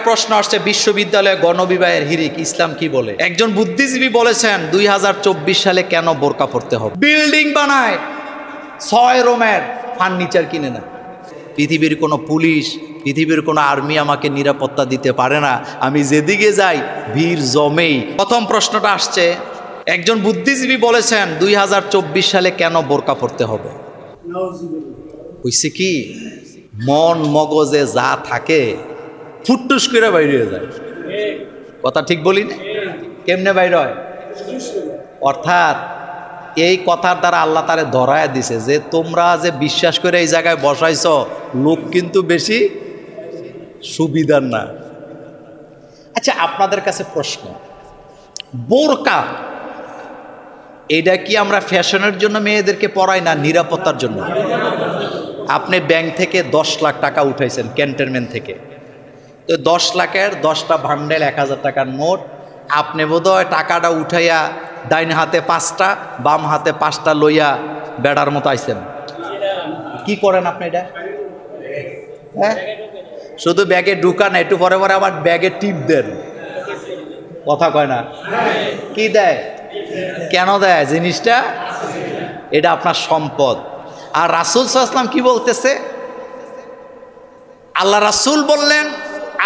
প্রশ্ন আসছে, বিশ্ববিদ্যালয়ে গণবিবাহের হিরিক, ইসলাম কি বলে? একজন বুদ্ধিজীবী বলেছেন 2024 সালে কেন বোরকা পড়তে হবে? বিল্ডিং বানায় 6 রুমের, ফার্নিচার কিনে না। পৃথিবীর কোনো পুলিশ, পৃথিবীর কোনো আর্মি আমাকে নিরাপত্তা দিতে পারে না, আমি যেদিকে যাই ভিড় জমেই। প্রথম প্রশ্নটা আসছে, একজন বুদ্ধিজীবী বলেছেন 2024 সালে কেন বোরকা পড়তে হবে? হইছে কি, মন মগজে যা থাকে ফুটটুস করে বাইরে হয়ে যায়। কথা ঠিক বলি না? কেমনে বাইরে হয়? অর্থাৎ এই কথার দ্বারা আল্লাহ তারে ধরায় দিছে যে তোমরা যে বিশ্বাস করে এই জায়গায় বসাইছ, লোক কিন্তু বেশি সুবিধার না। আচ্ছা, আপনাদের কাছে প্রশ্ন, বোরকা এটা কি আমরা ফ্যাশনের জন্য মেয়েদেরকে পরাই না নিরাপত্তার জন্য? আপনি ব্যাংক থেকে 10 লাখ টাকা উঠাইছেন ক্যান্টনমেন্ট থেকে, তো 10 লাখের 10টা ভান্ডেল 1000 টাকার নোট, আপনি বোধহয় টাকাটা উঠাইয়া ডাইন হাতে 5টা বাম হাতে 5টা লইয়া বেড়ার মতো আইছেন। কি করেন আপনি এটা? হ্যাঁ, শুধু ব্যাগে ঢুকান, একটু পরে পরে আবার ব্যাগে টিপ দেন। কথা কয় না? কি দেয়? কেন দেয় জিনিসটা? এটা আপনার সম্পদ। আর রাসূল সাল্লাল্লাহু আলাইহি ওয়াসাল্লাম কি বলতেছে? আল্লাহ রাসূল বললেন,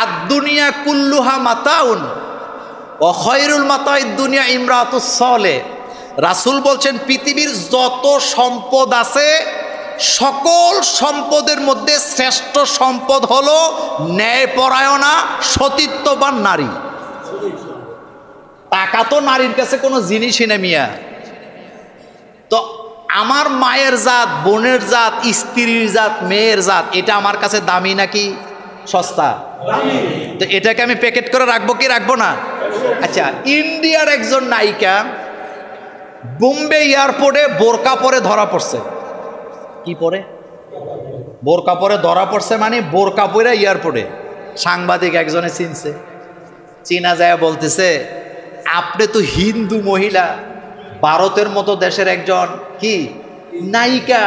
আদ-দুনিয়া কুল্লুহা মাতাউন ওয়া খায়রুল মাতাইদ দুনিয়া ইমরাতুস সালেহ। রাসূল বলছেন পৃথিবীর যত সম্পদ আছে সকল সম্পদের মধ্যে শ্রেষ্ঠ সম্পদ হলো ন্যায়পরায়ণা সতীত্ববান নারী। টাকা তো নারীর কাছে কোনো জিনিসই না মিয়া। তো আমার মায়ের জাত, বোনের জাত, স্ত্রীর জাত, মেয়ের জাত, এটা আমার কাছে দামি নাকি সস্তা? তো এটাকে আমি প্যাকেট করে রাখবো কি রাখবো না? আচ্ছা, ইন্ডিয়ার একজন নায়িকা বোম্বে এয়ারপোর্টে বোরকা পরে ধরা পড়ছে। কি পরে? বোরকা পরে ধরা পড়ছে, মানে বোরকা পরে এয়ারপোর্টে। সাংবাদিক একজনে চিনছে, চীনা যায় বলতেছে, আপনি তো হিন্দু মহিলা, ভারতের মতো দেশের একজন কি নায়িকা,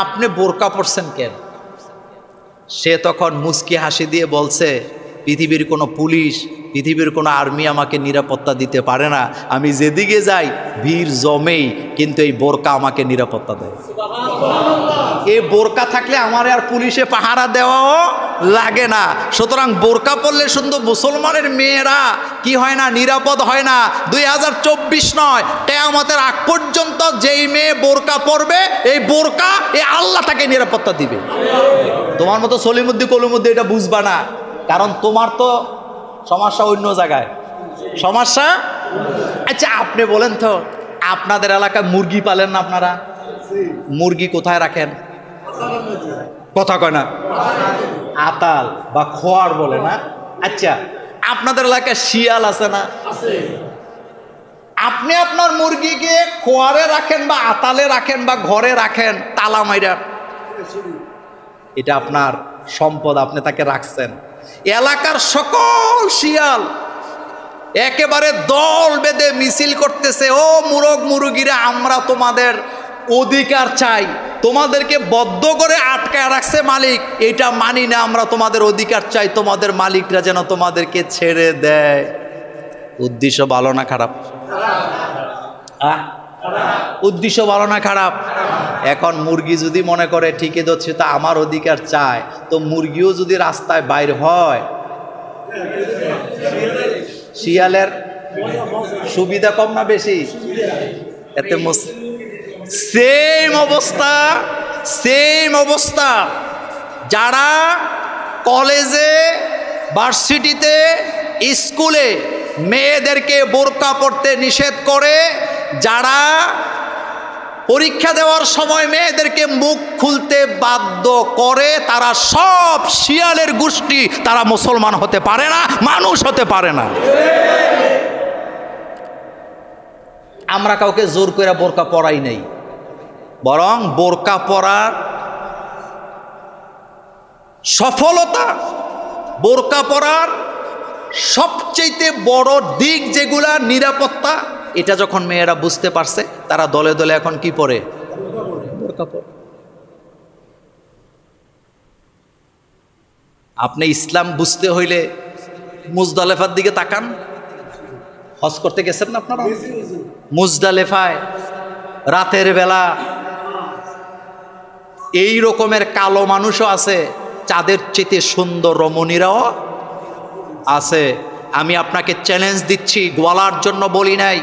আপনি বোরকা পরছেন কেন? সে তখন মুচকি হাসি দিয়ে বলছে, পৃথিবীর কোনো পুলিশ, পৃথিবীর কোনো আর্মি আমাকে নিরাপত্তা দিতে পারে না, আমি যেদিকে যাই ভিড় জমেই, কিন্তু এই বোরকা আমাকে নিরাপত্তা দেয়। এই বোরকা থাকলে আমার আর পুলিশে পাহারা দেওয়াও লাগে না। সুতরাং বোরকা পরলে শুধু মুসলমানের মেয়েরা কি হয় না, নিরাপদ হয় না। 2024 নয়, কিয়ামতের আগ পর্যন্ত যেই মেয়ে বোরকা পরবে, এই বোরকা এই আল্লাহ তাকে নিরাপত্তা দিবে। তোমার মতো সলিমুদ্দি কলিমুদ্দি এটা বুঝবা না, কারণ তোমার তো সমস্যা অন্য জায়গায় সমস্যা। আচ্ছা, আপনি বলেন তো, আপনাদের এলাকায় মুরগি পালেন না আপনারা? মুরগি কোথায় রাখেন? কথা কয় না? আতাল বা খোয়ার বলে না? আচ্ছা, আপনাদের এলাকায় শিয়াল আছে না? আপনি আপনার মুরগিকে খোয়ারে রাখেন বা আতালে রাখেন বা ঘরে রাখেন তালা মাইরা, এটা আপনার সম্পদ, আপনি তাকে রাখছেন। এলাকার সকল শিয়াল একেবারে দল বেঁধে মিছিল করতেছে, ও মুরগ মুরগিরা, আমরা তোমাদের অধিকার চাই, তোমাদেরকে বদ্ধ করে আটকায় রাখছে মালিক, এটা মানি না, আমরা তোমাদের অধিকার চাই, তোমাদের মালিকরা যেন তোমাদেরকে ছেড়ে দেয়। উদ্দেশ্য ভালো না খারাপ? উদ্দেশ্য ভালো না খারাপ? এখন মুরগি যদি মনে করে ঠিকই ধরছে, তা আমার অধিকার চায়, তো মুরগিও যদি রাস্তায় বাইর হয়, শিয়ালের সুবিধা কম না বেশি? এতে সেম অবস্থা। যারা কলেজে, ভার্সিটিতে, স্কুলে মেয়েদেরকে বোরকা পরতে নিষেধ করে, যারা পরীক্ষা দেওয়ার সময় মেয়েদেরকে মুখ খুলতে বাধ্য করে, তারা সব শিয়ালের গোষ্ঠী। তারা মুসলমান হতে পারে না, মানুষ হতে পারে না। আমরা কাউকে জোর করে বোরকা পরাই নাই, বরং বোরকা পরার সফলতা, বোরকা পরার সবচেয়ে বড় দিক যেগুলা নিরাপত্তা, এটা যখন মেয়েরা বুঝতে পারছে, তারা দলে দলে এখন কি পরে? বোরকা পরে। আপনি ইসলাম বুঝতে হইলে মুজদালেফার দিকে তাকান, হজ করতে গেছেন না আপনারা? মুজদালেফায় রাতের বেলা এই রকমের কালো মানুষও আছে, চাঁদের চেয়ে সুন্দর রমণীরাও আছে। আমি আপনাকে চ্যালেঞ্জ দিচ্ছি, গোয়ালার জন্য বলি নাই,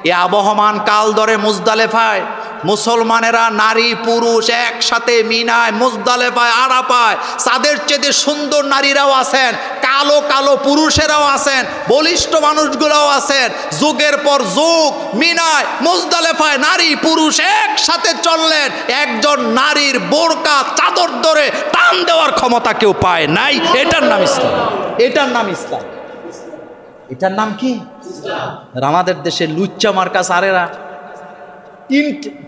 এ আবহমান কাল ধরে মুজদালেফায় মুসলমানেরা নারী পুরুষ একসাথে মিনায় মুজদালেফায় আরাফায় চাঁদের চেয়ে সুন্দর নারীরাও আছেন, কালো কালো পুরুষেরাও আছেন, বলিষ্ঠ মানুষগুলোও আছেন। যুগের পর যুগ মিনায় মুজদালেফায় নারী পুরুষ একসাথে চললেন, একজন নারীর বোরকা চাদর ধরে টান দেওয়ার ক্ষমতা কেউ পায় নাই। এটার নাম ইসলাম, এটার নাম ইসলাম। এটার নাম কি? আমাদের দেশে লুচ্চা মার্কা সারেরা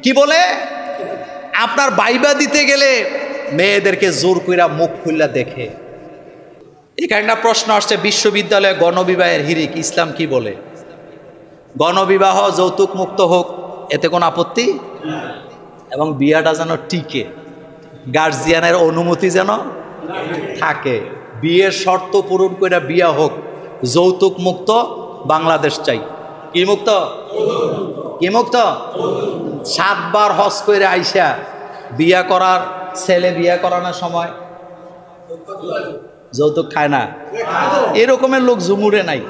কি বলে, আপনার বাইবা দিতে গেলে মেয়েদেরকে জোর কইরা মুখ খুললা দেখে। এখানে একটা প্রশ্ন আসছে, বিশ্ববিদ্যালয়ে গণবিবাহের হিরিক, ইসলাম কি বলে? গণবিবাহ যৌতুক মুক্ত হোক, এতে কোনো আপত্তি, এবং বিয়াটা যেন টিকে, গার্জিয়ানের অনুমতি যেন থাকে, বিয়ের শর্ত পূরণ করে বিয়া হোক, যৌতুক মুক্ত বাংলাদেশ চাই। কি মুক্ত? কি মুক্ত? 7 বার হজ করে আইসা বিয়া করার ছেলে বিয়া করানোর সময় যৌতুক খায় না, এরকমের লোক জুমুরে নাই।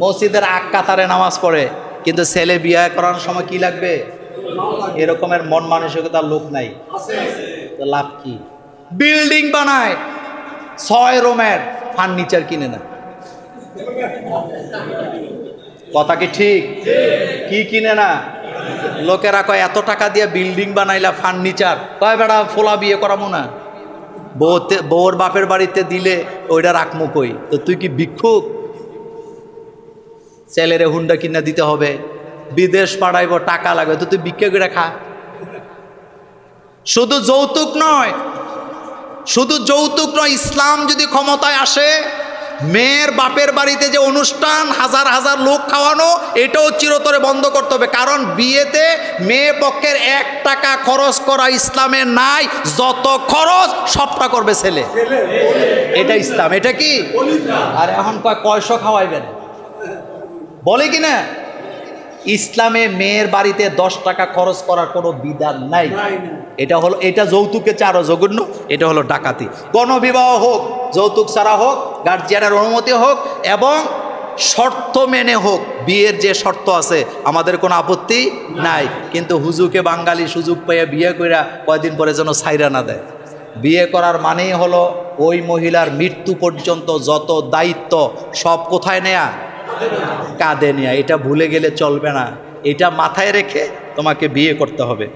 মসজিদের আগ কাতারে নামাজ পড়ে, কিন্তু ছেলে বিয়া করানোর সময় কি লাগবে, এরকমের মন মানসিকতার লোক নাই। তো লাভ কি? বিল্ডিং বানায় 6 রুমের, ফার্নিচার কিনে না। কথা কি ঠিক? কি কিনে না? লোকেরা কয় এত টাকা দিয়ে বিল্ডিং বানাইলা, ফার্নিচার, কয় বেড়া ফোলা বিয়ে করাবো না, বউর বাপের বাড়িতে দিলে ওইটা রাখমু কই? তো তুই কি ভিক্ষুক? ছেলেরে হুন্ডা কিনা দিতে হবে, বিদেশ পাঠাইব, টাকা লাগবে, তো তুই ভিক্ষা করে খা। শুধু যৌতুক নয়, শুধু যৌতুক নয়, ইসলাম যদি ক্ষমতায় আসে, মেয়ের বাপের বাড়িতে যে অনুষ্ঠান, হাজার হাজার লোক খাওয়ানো, এটাও চিরতরে বন্ধ করতে হবে। কারণ বিয়েতে মেয়ে পক্ষের 1 টাকা খরচ করা ইসলামে নাই, যত খরচ সবটা করবে ছেলে। এটা ইসলাম। এটা কি? আর এখন কয়শো খাওয়াইবেন বলে কি না? ইসলামে মেয়ের বাড়িতে 10 টাকা খরচ করার কোনো বিধান নাই। এটা হলো, এটা যৌতুকে চারও জঘন্য, এটা হলো ডাকাতি। গণবিবাহ হোক, যৌতুক ছাড়া হোক, গার্জিয়ানের অনুমতি হোক, এবং শর্ত মেনে হোক। বিয়ের যে শর্ত আছে আমাদের কোনো আপত্তি নাই, কিন্তু হুজুকে বাঙালি সুযোগ পেয়ে বিয়ে কইরা কয়দিন পরে যেন ছাইরা না দেয়। বিয়ে করার মানেই হলো ওই মহিলার মৃত্যু পর্যন্ত যত দায়িত্ব সব কোথায় নেয়া, কাঁধে নেয়া। এটা ভুলে গেলে চলবে না, এটা মাথায় রেখে তোমাকে বিয়ে করতে হবে।